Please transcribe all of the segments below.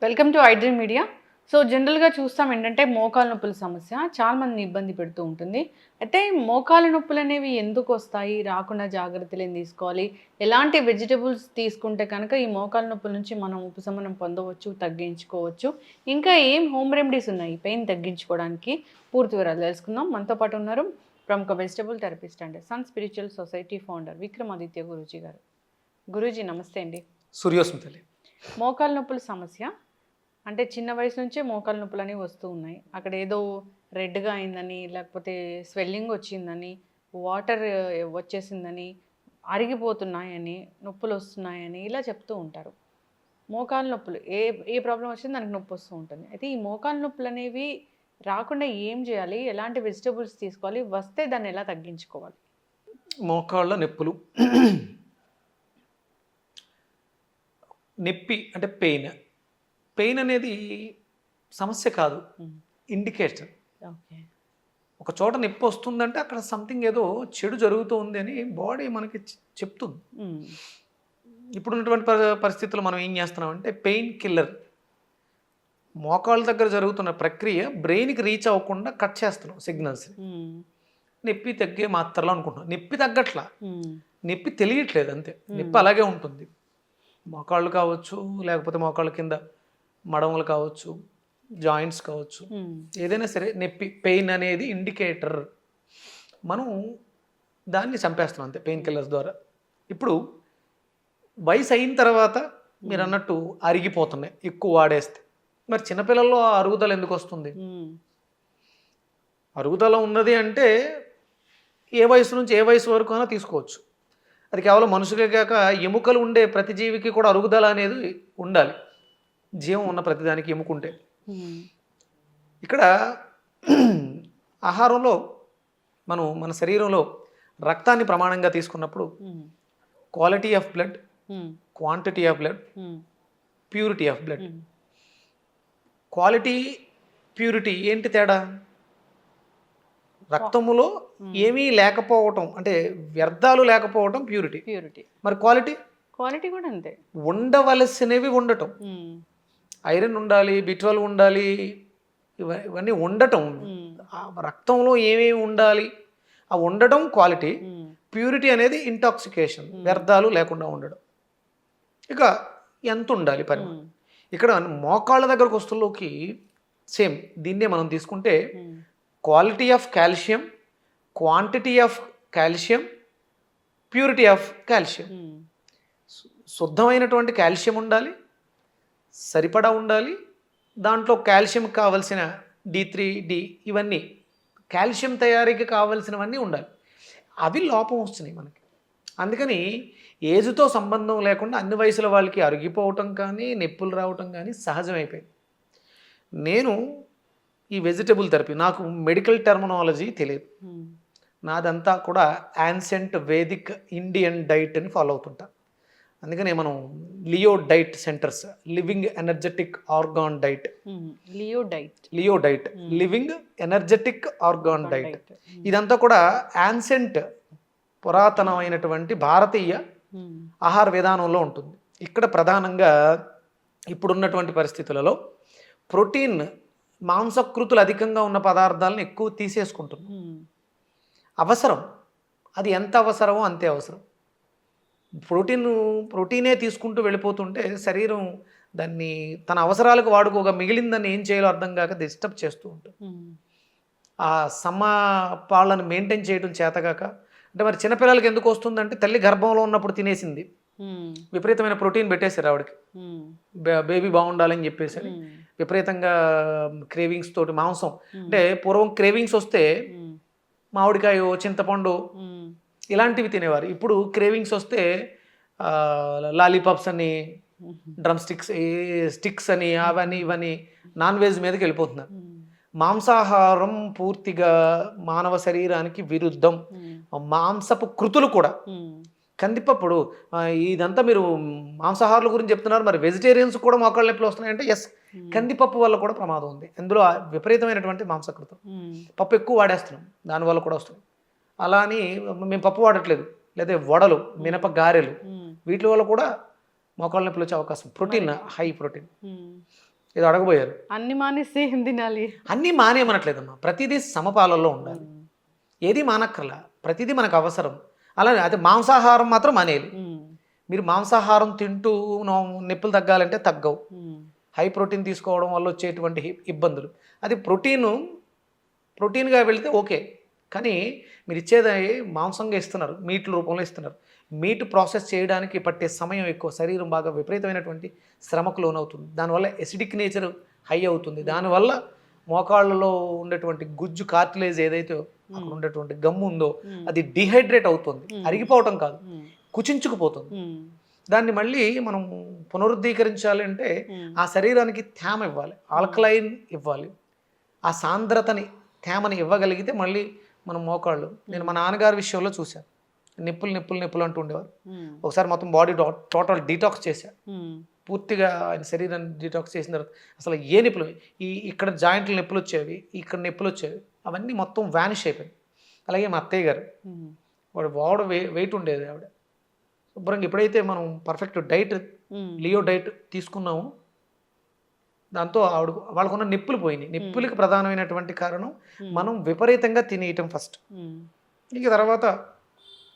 Welcome to iDream media. So జనరల్‌గా చూస్తాం ఏంటంటే మోకాలు నొప్పుల సమస్య చాలా మందిని ఇబ్బంది పెడుతూ ఉంటుంది. అయితే మోకాలు నొప్పులనేవి ఎందుకొస్తాయి? రాకుండా జాగ్రత్తలు ఏం తీసుకోవాలి? ఎలాంటి వెజిటబుల్స్ తీసుకుంటే కనుక ఈ మోకాలు నొప్పుల నుంచి మనం ఉపశమనం పొందవచ్చు, తగ్గించుకోవచ్చు? ఇంకా ఏం హోమ్ రెమెడీస్ ఉన్నాయి పెయిన్ తగ్గించుకోవడానికి? పూర్తి వివరాలు తెలుసుకుందాం. మనతో పాటు ఉన్నారు ప్రముఖ vegetable therapist and sun spiritual society founder Vikramaditya Guruji గారు. గురూజీ నమస్తే అండి. సూర్యోస్మితలి. మోకాలు నొప్పుల సమస్య అంటే చిన్న వయసు నుంచే మోకాలు నొప్పులని వస్తూ ఉన్నాయి. అక్కడ ఏదో రెడ్‌గా అయిందని, లేకపోతే స్వెల్లింగ్ వచ్చిందని, వాటర్ వచ్చేసిందని, అరిగిపోతున్నాయని, నొప్పులొస్తున్నాయని ఇలా చెప్తూ ఉంటారు. మోకాలు నొప్పులు ఏ ఏ ప్రాబ్లమ్ వచ్చినా దానికి నొప్పొస్తూ ఉంటుంది. అయితే ఈ మోకాలు నొప్పులనేవి రాకుండా ఏం చేయాలి? ఎలాంటి వెజిటబుల్స్ తీసుకోవాలి? వస్తే దాన్ని ఎలా తగ్గించుకోవాలి? మోకాళ్ళ నొప్పులు. నొప్పి అంటే పెయిన్ అనేది సమస్య కాదు, హ్మ్. ఇండికేటర్. ఓకే. ఒక చోట నొప్పి వస్తుందంటే అక్కడ సంథింగ్ ఏదో చెడు జరుగుతుంది అని బాడీ మనకి చెప్తుంది. హ్మ్. ఇప్పుడున్నటువంటి పరిస్థితుల్లో మనం ఏం చేస్తున్నామంటే పెయిన్ కిల్లర్, మోకాళ్ళ దగ్గర జరుగుతున్న ప్రక్రియ బ్రెయిన్కి రీచ్ అవ్వకుండా కట్ చేస్తున్నాం సిగ్నల్స్ని. హ్మ్. నొప్పి తగ్గే మాత్రలు అనుకుంటున్నాం. నొప్పి తగ్గట్లా, హ్మ్. నొప్పి తెలియట్లేదు అంతే. నొప్పి అలాగే ఉంటుంది. మోకాళ్ళు కావచ్చు, లేకపోతే మోకాళ్ళ కింద మడమలు కావచ్చు, జాయింట్స్ కావచ్చు, హ్మ్. ఏదైనా సరే నొప్పి పెయిన్ అనేది ఇండికేటర్. మనం దాన్ని చంపేస్తున్నాం అంతే పెయిన్ కిల్లర్స్ ద్వారా. ఇప్పుడు వయసు అయిన తర్వాత మీరు అన్నట్టు అరిగిపోతున్నాయి ఎక్కువ వాడేస్తే. మరి చిన్నపిల్లల్లో ఆ అరుగుదల ఎందుకు వస్తుంది? హ్మ్. అరుగుదల ఉన్నది అంటే ఏ వయసు నుంచి ఏ వయసు వరకు అయినా తీసుకోవచ్చు. అది కేవలం మనుషులే కాక ఎముకలు ఉండే ప్రతి జీవికి కూడా అరుగుదల అనేది ఉండాలి. జీవం ఉన్న ప్రతిదానికి ఎముకుంటే. హ్మ్. ఇక్కడ ఆహారంలో మన శరీరంలో రక్తాన్ని ప్రమాణంగా తీసుకున్నప్పుడు హ్మ్. క్వాలిటీ ఆఫ్ బ్లడ్, హ్మ్. క్వాంటిటీ ఆఫ్ బ్లడ్, హ్మ్. Purity of blood. హ్మ్. క్వాలిటీ, ప్యూరిటీ ఏంటి తేడా? రక్తములో ఏమీ లేకపోవటం అంటే వ్యర్థాలు లేకపోవటం ప్యూరిటీ. ప్యూరిటీ. మరి క్వాలిటీ క్వాలిటీ కూడా అంతే. ఉండవలసినవి ఉండటం. హ్మ్. ఐరన్ ఉండాలి, బిట్రోల్ ఉండాలి, ఇవన్నీ ఉండటం. హ్మ్. ఆ రక్తంలో ఏమేమి ఉండాలి ఆ ఉండటం క్వాలిటీ. హ్మ్. ప్యూరిటీ అనేది ఇంటాక్సికేషన్, వ్యర్థాలు లేకుండా ఉండడం. ఇక ఎంత ఉండాలి పరిమాణం. హ్మ్. ఇక్కడ మోకాళ్ళ దగ్గరకు వస్తుల్లోకి సేమ్ దీన్నే మనం తీసుకుంటే హ్మ్. Quality of calcium, quantity of calcium, purity of calcium. హ్మ్. శుద్ధమైనటువంటి కాల్షియం ఉండాలి, సరిపడా ఉండాలి. దాంట్లో కాల్షియం కావలసిన D3, D ఇవన్నీ కాల్షియం తయారీకి కావలసినవన్నీ ఉండాలి. అవి లోపం వస్తున్నాయి మనకి. అందుకని ఏజ్తో సంబంధం లేకుండా అన్ని వయసుల వాళ్ళకి అరిగిపోవటం కానీ, నొప్పులు రావటం కానీ సహజమైపోయింది. నేను ఈ వెజిటబుల్ థెరపీ, నాకు మెడికల్ టెర్మినాలజీ తెలియదు. హ్మ్. నాదంతా కూడా యాన్సెంట్ వేదిక్ ఇండియన్ డైట్ అని ఫాలో అవుతుంటా. అందుకనే మనం Leo diet centres, living energetic organ diet, హ్మ్. Leo diet. Leo diet, living energetic organ diet, diet. ఇదంతా కూడా యాన్సెంట్ పురాతనమైనటువంటి భారతీయ హ్మ్. ఆహార విధానంలో ఉంటుంది. ఇక్కడ ప్రధానంగా ఇప్పుడున్నటువంటి పరిస్థితులలో ప్రోటీన్, మాంసకృతులు అధికంగా ఉన్న పదార్థాలను ఎక్కువ తీసేసుకుంటున్నాం. హ్మ్. అవసరం, అది ఎంత అవసరమో అంతే అవసరం. ప్రోటీనే తీసుకుంటూ వెళ్ళిపోతుంటే శరీరం దాన్ని తన అవసరాలకు వాడుకోగా మిగిలిందని ఏం చేయాలో అర్థం కాక డిస్టర్బ్ చేస్తూ ఉంటుంది. హ్మ్. ఆ సమపాళ్ళను మెయింటైన్ చేయడం చేతగాక. అంటే మరి చిన్నపిల్లలకి ఎందుకు వస్తుందంటే తల్లి గర్భంలో ఉన్నప్పుడు తినేసింది, హ్మ్. విపరీతమైన ప్రోటీన్ పెట్టేశారు ఆవిడకి, హ్మ్. బేబీ బాగుండాలని చెప్పేసి అని హ్మ్. విపరీతంగా క్రేవింగ్స్ తోటి మాంసం. అంటే పూర్వం క్రేవింగ్స్ వస్తే హ్మ్. మామిడికాయ, చింతపండు హ్మ్. ఇలాంటివి తినేవారు. ఇప్పుడు క్రేవింగ్స్ వస్తే లాలీపాప్స్ అని, డ్రమ్ స్టిక్స్ అని, అవని ఇవని నాన్ వెజ్ మీదకి వెళ్ళిపోతున్నారు. హ్మ్. మాంసాహారం పూర్తిగా మానవ శరీరానికి విరుద్ధం. హ్మ్. మాంసపు కృతులు కూడా హ్మ్. కందిపప్పుడు ఇదంతా మీరు మాంసాహారుల గురించి చెప్తున్నారు, మరి వెజిటేరియన్స్ కూడా మోకాళ్ళ నొప్పులు వస్తున్నాయంటే ఎస్, కందిపప్పు వల్ల కూడా ప్రమాదం ఉంది. అందులో విపరీతమైనటువంటి మాంసకృతం. హ్మ్. పప్పు ఎక్కువ వాడేస్తున్నాం, దానివల్ల కూడా వస్తుంది. అలా అని మేము పప్పు వాడట్లేదు, లేదా వడలు, మినప గారెలు, హ్మ్. వీటి వల్ల కూడా మోకాళ్ళ నొప్పులు వచ్చే అవకాశం. Protein, high protein. హ్మ్. ఏదో అడగబోయారు. అన్ని మానేస్తే ఏం తినాలి? అన్నీ మానేయమనట్లేదమ్మా, ప్రతిదీ సమపాలలో ఉండాలి. ఏది మానక్కర్లా, ప్రతిదీ మనకు అవసరం. అలాగే అదే మాంసాహారం మాత్రం మానేయాలి. మీరు మాంసాహారం తింటూ నొప్పులు తగ్గాలంటే తగ్గవు. హై ప్రోటీన్ తీసుకోవడం వల్ల వచ్చేటువంటి ఇబ్బందులు, అది ప్రోటీన్గా వెళితే ఓకే. కానీ మీరు ఇచ్చేది మాంసంగా ఇస్తున్నారు, మీట్ రూపంలో ఇస్తున్నారు. మీట్ ప్రాసెస్ చేయడానికి పట్టే సమయం ఎక్కువ, శరీరం బాగా విపరీతమైనటువంటి శ్రమకు లోనవుతుంది. దానివల్ల ఎసిడిక్ నేచర్ హై అవుతుంది. దానివల్ల మోకాళ్ళలో ఉండేటువంటి గుజ్జు కార్టిలేజ్ ఏదైతే అక్కడ ఉండేటువంటి గమ్ము ఉందో అది డిహైడ్రేట్ అవుతుంది, అరిగిపోవటం కాదు, కుచించుకుపోతుంది. దాన్ని మళ్ళీ మనం పునరుద్ధీకరించాలి అంటే ఆ శరీరానికి తేమ ఇవ్వాలి, ఆల్కలైన్ ఇవ్వాలి. ఆ సాంద్రతని, తేమని ఇవ్వగలిగితే మళ్ళీ మనం మోకాళ్ళు, నేను మా నాన్నగారి విషయంలో చూశాను, నిప్పులు అంటూ ఉండేవారు. ఒకసారి మొత్తం బాడీ టోటల్ డీటాక్స్ చేశారు, పూర్తిగా ఆయన శరీరాన్ని డీటాక్స్ చేసిన తర్వాత అసలు ఏ నిప్పులు, ఇక్కడ జాయింట్లు నొప్పులు వచ్చేవి, ఇక్కడ నొప్పులు వచ్చేవి, అవన్నీ మొత్తం వ్యానిష్ అయిపోయాయి. అలాగే మా అత్తయ్య గారు, వాడు వెయిట్ ఉండేది ఆవిడ, శుభ్రంగా ఎప్పుడైతే మనం పర్ఫెక్ట్ డైట్, లియో డైట్ తీసుకున్నామో దాంతో వాళ్ళకున్న నొప్పులు పోయినాయి. నొప్పులకి ప్రధానమైనటువంటి కారణం మనం విపరీతంగా తినేయటం ఫస్ట్. ఇక తర్వాత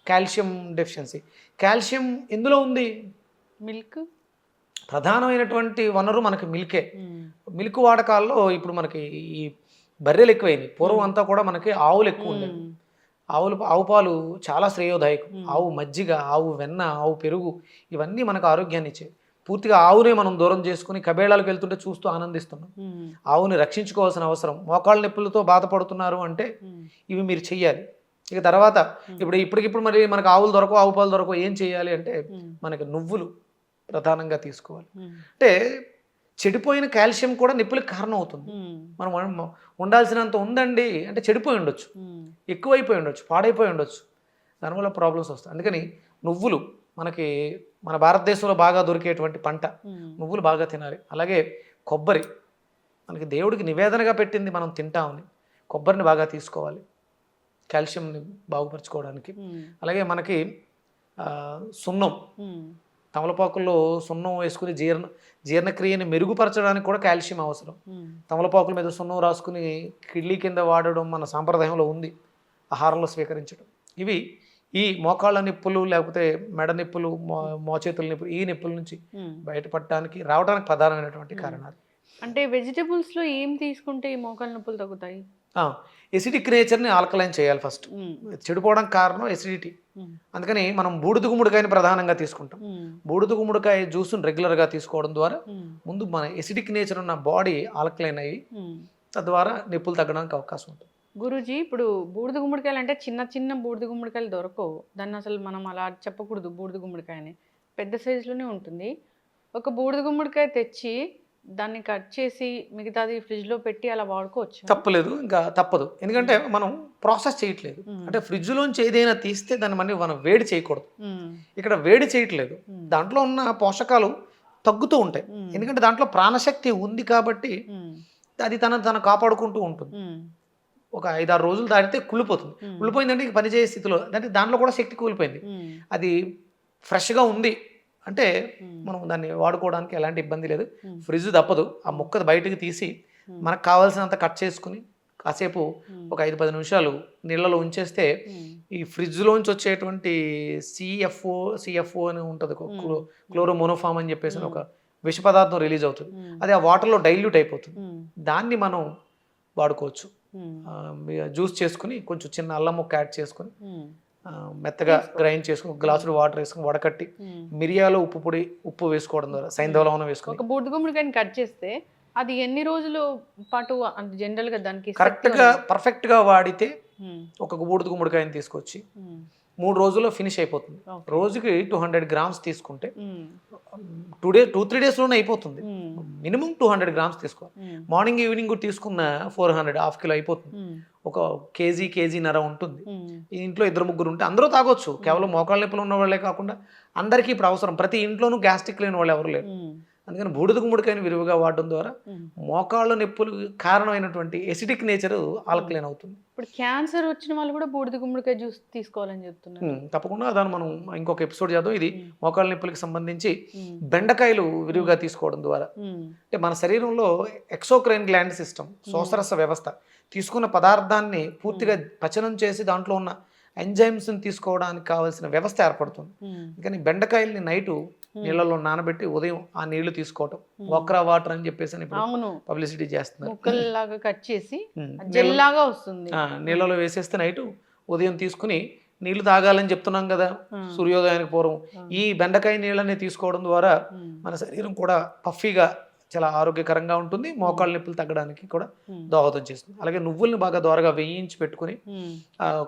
కాల్షియం డెఫిషియన్సీ. కాల్షియం ఎందులో ఉంది? మిల్క్. ప్రధానమైనటువంటి వనరు మనకి మిల్కే. మిల్క్ వాడకాల్లో ఇప్పుడు మనకి ఈ బర్రెలు ఎక్కువైనాయి. పూర్వం అంతా కూడా మనకి ఆవులు ఎక్కువ ఉండేవి. ఆవు పాలు చాలా శ్రేయోదాయకం. ఆవు మజ్జిగ, ఆవు వెన్న, ఆవు పెరుగు, ఇవన్నీ మనకు ఆరోగ్యాన్ని ఇచ్చేవి. పూర్తిగా ఆవునే మనం దూరం చేసుకుని కబేళాలకు వెళ్తుంటే చూస్తూ ఆనందిస్తున్నాం. ఆవుని రక్షించుకోవాల్సిన అవసరం. మోకాళ్ళ నొప్పులతో బాధపడుతున్నారు అంటే ఇవి మీరు చెయ్యాలి. ఇక తర్వాత ఇప్పటికిప్పుడు మరి మనకు ఆవులు దొరకవు, ఆవు పాలు దొరకవు, ఏం చేయాలి అంటే మనకి నువ్వులు ప్రధానంగా తీసుకోవాలి. అంటే చెడిపోయిన కాల్షియం కూడా నొప్పులకు కారణం అవుతుంది. మనం ఉండాల్సినంత ఉందండి అంటే చెడిపోయి ఉండొచ్చు, ఎక్కువైపోయి ఉండొచ్చు, పాడైపోయి ఉండొచ్చు, దానివల్ల ప్రాబ్లమ్స్ వస్తాయి. అందుకని నువ్వులు మన భారతదేశంలో బాగా దొరికేటువంటి పంట, నువ్వులు బాగా తినాలి. అలాగే కొబ్బరి, మనకి దేవుడికి నివేదనగా పెట్టింది, మనం తింటామని కొబ్బరిని బాగా తీసుకోవాలి కాల్షియంని బాగుపరచుకోవడానికి. అలాగే మనకి సున్నం, తమలపాకుల్లో సున్నం వేసుకుని జీర్ణక్రియని మెరుగుపరచడానికి కూడా కాల్షియం అవసరం. తమలపాకుల మీద సున్నం రాసుకుని కిడ్నీ కింద వాడడం మన సాంప్రదాయంలో ఉంది, ఆహారంలో స్వీకరించడం. ఇవి ఈ మోకాళ్ళ నొప్పులు, లేకపోతే మెడ నొప్పులు, మోచేతుల నొప్పులు, ఈ నొప్పుల నుంచి బయటపడడానికి రావడానికి ప్రధానమైనటువంటి కారణాలు. అంటే వెజిటబుల్స్లో ఏం తీసుకుంటే ఈ మోకాళ్ళ నొప్పులు తగ్గుతాయి? ఎసిడిక్ నేచర్ని ఆల్కలైన్ చేయాలి ఫస్ట్. చెడిపోవడానికి కారణం ఎసిడిటీ. అందుకని మనం బూడిద గుమ్మడికాయని ప్రధానంగా తీసుకుంటాం. బూడిద గుమ్మడికాయ జ్యూస్ని రెగ్యులర్గా తీసుకోవడం ద్వారా ముందు మన ఎసిడిక్ నేచర్ ఉన్న బాడీ ఆల్కలైన్ అయ్యి తద్వారా నొప్పులు తగ్గడానికి అవకాశం ఉంటుంది. గురూజీ, ఇప్పుడు బూడిద గుమ్మడికాయలు అంటే చిన్న బూడిద గుమ్మడికాయలు దొరకవు. దాన్ని అసలు మనం అలా చెప్పకూడదు, బూడిద గుమ్మడికాయ అని పెద్ద సైజులోనే ఉంటుంది. ఒక బూడిద గుమ్మడికాయ తెచ్చి దాన్ని కట్ చేసి మిగతాది ఫ్రిడ్జ్లో పెట్టి అలా వాడుకోవచ్చు? తప్పలేదు, ఇంకా తప్పదు. ఎందుకంటే మనం ప్రాసెస్ చేయట్లేదు. అంటే ఫ్రిడ్జ్లోంచి ఏదైనా తీస్తే దాన్ని మనం వేడి చేయకూడదు. ఇక్కడ వేడి చేయట్లేదు, దాంట్లో ఉన్న పోషకాలు తగ్గుతూ ఉంటాయి. ఎందుకంటే దాంట్లో ప్రాణశక్తి ఉంది కాబట్టి అది తను కాపాడుకుంటూ ఉంటుంది. ఒక 5-6 రోజులు దాటితే కుళ్ళిపోతుంది. కుళ్ళిపోయిందంటే ఇంక పనిచేసే స్థితిలో, అంటే దాంట్లో కూడా శక్తి కూలిపోయింది. అది ఫ్రెష్గా ఉంది అంటే మనం దాన్ని వాడుకోవడానికి ఎలాంటి ఇబ్బంది లేదు. ఫ్రిడ్జ్ తప్పదు. ఆ ముక్క బయటకు తీసి మనకు కావాల్సినంత కట్ చేసుకుని కాసేపు ఒక 5-10 నిమిషాలు నీళ్ళలో ఉంచేస్తే ఈ ఫ్రిడ్జ్లోంచి వచ్చేటువంటి సిఎఫ్ఓ అని ఉంటుంది, క్లోరోమోనోఫామ్ అని చెప్పేసి ఒక విష పదార్థం రిలీజ్ అవుతుంది. అది ఆ వాటర్లో డైల్యూట్ అయిపోతుంది. దాన్ని మనం వాడుకోవచ్చు. జ్యూస్ చేసుకుని కొంచెం చిన్న అల్లం ముక్క యాడ్ చేసుకుని మెత్తగా గ్రైండ్ చేసుకుని గ్లాసులు వాటర్ వేసుకుని వడకట్టి మిరియాలు ఉప్పు వేసుకోవడం ద్వారా సైంధవ లవణం వేసుకుని ఒక బూడిద గుమ్మడికాయని కట్ చేస్తే అది ఎన్ని రోజులు పాటు జనరల్ గా దానికి కరెక్ట్గా పర్ఫెక్ట్గా వాడితే ఒక బూడిద గుమ్మడికాయని తీసుకొచ్చి 3 రోజుల్లో ఫినిష్ అయిపోతుంది. రోజుకి 200 గ్రామ్స్ తీసుకుంటే 2-3 డేస్లోనే అయిపోతుంది. మినిమం 200 గ్రామ్స్ తీసుకోవాలి. మార్నింగ్ ఈవినింగ్ తీసుకున్న 400, హాఫ్ కిలో అయిపోతుంది. ఒక కేజీన్నర ఉంటుంది. ఈ ఇంట్లో 2-3 ఉంటే అందరూ తాగొచ్చు. కేవలం మోకాళ్ళ నొప్పులు ఉన్న వాళ్ళే కాకుండా అందరికీ ఇప్పుడు అవసరం. ప్రతి ఇంట్లోనూ గ్యాస్ట్రిక్ లేని వాళ్ళు ఎవరు లేరు. అందుకని బూడిద గుమ్మడికాయని విరివిగా వాడడం ద్వారా మోకాళ్ళ నొప్పులు కారణమైనటువంటి ఎసిడిక్ నేచర్ ఆల్కలైన్ అవుతుంది. ఇప్పుడు క్యాన్సర్ వచ్చిన వాళ్ళు కూడా బూడిద గుమ్మడికాయ జ్యూస్ తీసుకోవాలని చెప్తున్నారు. తప్పకుండా దాన్ని మనం ఇంకొక ఎపిసోడ్ చేద్దాం. ఇది మోకాళ్ళ నొప్పులకి సంబంధించి బెండకాయలు విరివిగా తీసుకోవడం ద్వారా అంటే మన శరీరంలో ఎక్సోక్రైన్ గ్లాండ్ సిస్టమ్, శోషరస వ్యవస్థ తీసుకున్న పదార్థాన్ని పూర్తిగా పచనం చేసి దాంట్లో ఉన్న ఎంజైమ్స్ని తీసుకోవడానికి కావాల్సిన వ్యవస్థ ఏర్పడుతుంది. కానీ బెండకాయల్ని నైటు నీళ్ళలో నానబెట్టి ఉదయం ఆ నీళ్లు తీసుకోవటం, వక్రా వాటర్ అని చెప్పేసి ఇప్పుడు పబ్లిసిటీ చేస్తున్నారు. ముక్కల్లాగా కట్ చేసి జెల్ లాగా వస్తుంది, నీళ్ళలో వేసేస్తే నైటు ఉదయం తీసుకుని నీళ్లు తాగాలని చెప్తున్నాం కదా సూర్యోదయానికి పూర్వం. ఈ బెండకాయ నీళ్ళని తీసుకోవడం ద్వారా మన శరీరం కూడా పఫీగా చాలా ఆరోగ్యకరంగా ఉంటుంది, మోకాళ్ళ నొప్పులు తగ్గడానికి కూడా దోహదం చేస్తుంది. అలాగే నువ్వుల్ని బాగా దోరగా వేయించి పెట్టుకుని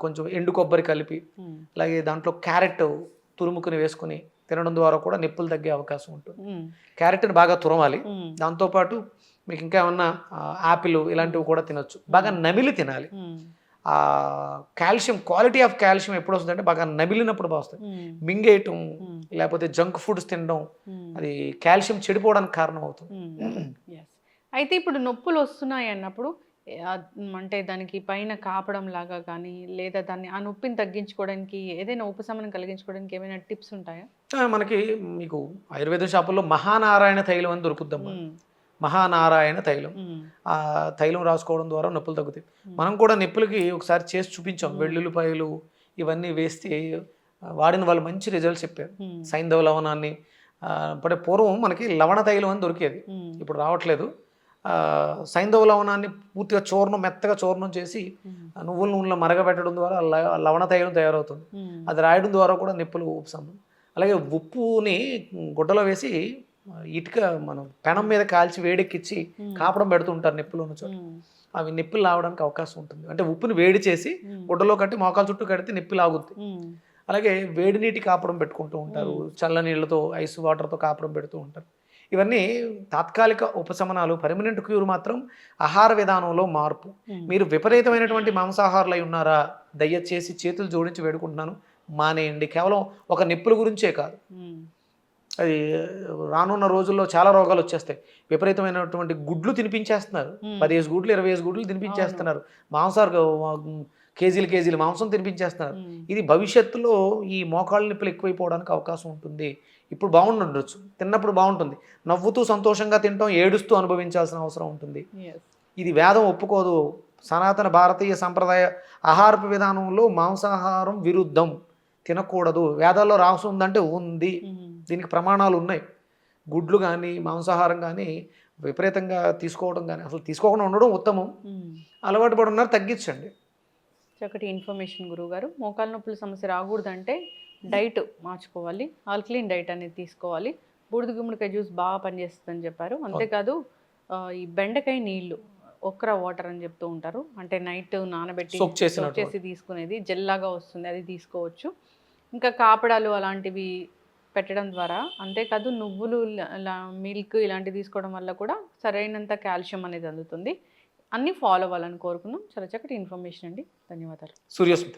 కొంచెం ఎండు కొబ్బరి కలిపి అలాగే దాంట్లో క్యారెట్ తురుముకుని వేసుకుని తినడం ద్వారా కూడా నొప్పులు తగ్గే అవకాశం ఉంటుంది. క్యారెట్ని బాగా తురమాలి. దాంతోపాటు మీకు ఇంకా ఏమన్నా యాపిల్ ఇలాంటివి కూడా తినొచ్చు. బాగా నమిలి తినాలి. కాల్షియం, క్వాలిటీ ఆఫ్ కాల్షియం ఎప్పుడు వస్తుంది అంటే బాగా నమిలినప్పుడు బాగా వస్తుంది. మింగేయటం లేకపోతే జంక్ ఫుడ్స్ తినడం అది కాల్షియం చెడిపోవడానికి కారణం అవుతుంది. అయితే ఇప్పుడు నొప్పులు వస్తున్నాయి అన్నప్పుడు అంటే దానికి పైన కాపడం లాగా కానీ లేదా దాన్ని ఆ నొప్పిని తగ్గించుకోవడానికి ఏదైనా ఉపశమనం కలిగించుకోవడానికి ఏమైనా టిప్స్ ఉంటాయా? మనకి మీకు ఆయుర్వేద షాపుల్లో మహానారాయణ తైలం అని దొరుకుద్దమ్మా. మహానారాయణ తైలం, ఆ తైలం రాసుకోవడం ద్వారా నొప్పులు తగ్గుతాయి. మనం కూడా నొప్పులకి ఒకసారి చేసి చూపించాం. వెల్లుల్లిపాయలు ఇవన్నీ వేస్తే వాడిన వాళ్ళు మంచి రిజల్ట్స్ చెప్పారు. సైంధవ లవణాన్ని అంటే పూర్వం మనకి లవణ తైలం అని దొరికేది, ఇప్పుడు రావట్లేదు. సైంధవ లవణాన్ని పూర్తిగా మెత్తగా చూర్ణం చేసి నువ్వుల నూనెలో మరగబెట్టడం ద్వారా లవణ తైలం తయారవుతుంది. అది రాయడం ద్వారా కూడా నొప్పులు ఉపశమనం. అలాగే ఉప్పుని గుడ్డలో వేసి ఇటుక మనం పెనం మీద కాల్చి వేడెక్కించి కాపడం పెడుతూ ఉంటారు నొప్పులు ఉన్న చోట. అవి నొప్పులు లాగడానికి అవకాశం ఉంటుంది. అంటే ఉప్పుని వేడి చేసి గుడ్డలో కట్టి మోకాల చుట్టూ కడితే నొప్పి లాగుద్ది. అలాగే వేడి నీటి కాపడం పెట్టుకుంటూ ఉంటారు, చల్ల నీళ్ళతో ఐస్ వాటర్తో కాపడం పెడుతూ ఉంటారు. ఇవన్నీ తాత్కాలిక ఉపశమనాలు. పర్మనెంట్ క్యూర్ మాత్రం ఆహార విధానంలో మార్పు. మీరు విపరీతమైనటువంటి మాంసాహారులు అయి ఉన్నారా, దయచేసి చేతులు జోడించి వేడుకుంటున్నాను, మానేయండి. కేవలం ఒక నొప్పుల గురించే కాదు, అది రానున్న రోజుల్లో చాలా రోగాలు వచ్చేస్తాయి. విపరీతమైనటువంటి గుడ్లు తినిపించేస్తున్నారు, 15 గుడ్లు 20 గుడ్లు తినిపించేస్తున్నారు, మాంసాలు కేజీలు మాంసం తినిపించేస్తున్నారు. ఇది భవిష్యత్తులో ఈ మోకాళ్ళ నొప్పులు ఎక్కువైపోవడానికి అవకాశం ఉంటుంది. ఇప్పుడు బాగుండొచ్చు, తిన్నప్పుడు బాగుంటుంది, నవ్వుతూ సంతోషంగా తింటాం, ఏడుస్తూ అనుభవించాల్సిన అవసరం ఉంటుంది. ఇది వేదం ఒప్పుకోదు. సనాతన భారతీయ సంప్రదాయ ఆహారపు విధానంలో మాంసాహారం విరుద్ధం, తినకూడదు. వేదాల్లో రాసి ఉందంటే ఉంది, దీనికి ప్రమాణాలు ఉన్నాయి. గుడ్లు కానీ మాంసాహారం కానీ విపరీతంగా తీసుకోవడం కానీ అసలు తీసుకోకుండా ఉండడం ఉత్తమం. అలవాటు పడి ఉన్నారు, తగ్గించండి. చక్కటి ఇన్ఫర్మేషన్ గురువుగారు. మోకాళ్ళ నొప్పుల సమస్య రాకూడదంటే డైట్ మార్చుకోవాలి, ఆల్కలీన్ డైట్ అనేది తీసుకోవాలి. బూడిద గుమ్మడికాయ జ్యూస్ బాగా పనిచేస్తుందని చెప్పారు. అంతేకాదు ఈ బెండకాయ నీళ్ళు, ఒక్రా వాటర్ అని చెప్తూ ఉంటారు, అంటే నైట్ నానబెట్టి సోక్ చేసి తీసుకునేది జెల్ లాగా వస్తుంది, అది తీసుకోవచ్చు. ఇంకా కాపడాలు అలాంటివి పెట్టడం ద్వారా, అంతేకాదు నువ్వులు మిల్క్ ఇలాంటివి తీసుకోవడం వల్ల కూడా సరైనంత కాల్షియం అనేది అందుతుంది. అన్నీ ఫాలో అవ్వాలని కోరుకుందాం. చాలా చక్కటి ఇన్ఫర్మేషన్ అండి, ధన్యవాదాలు. సూర్యస్మిత.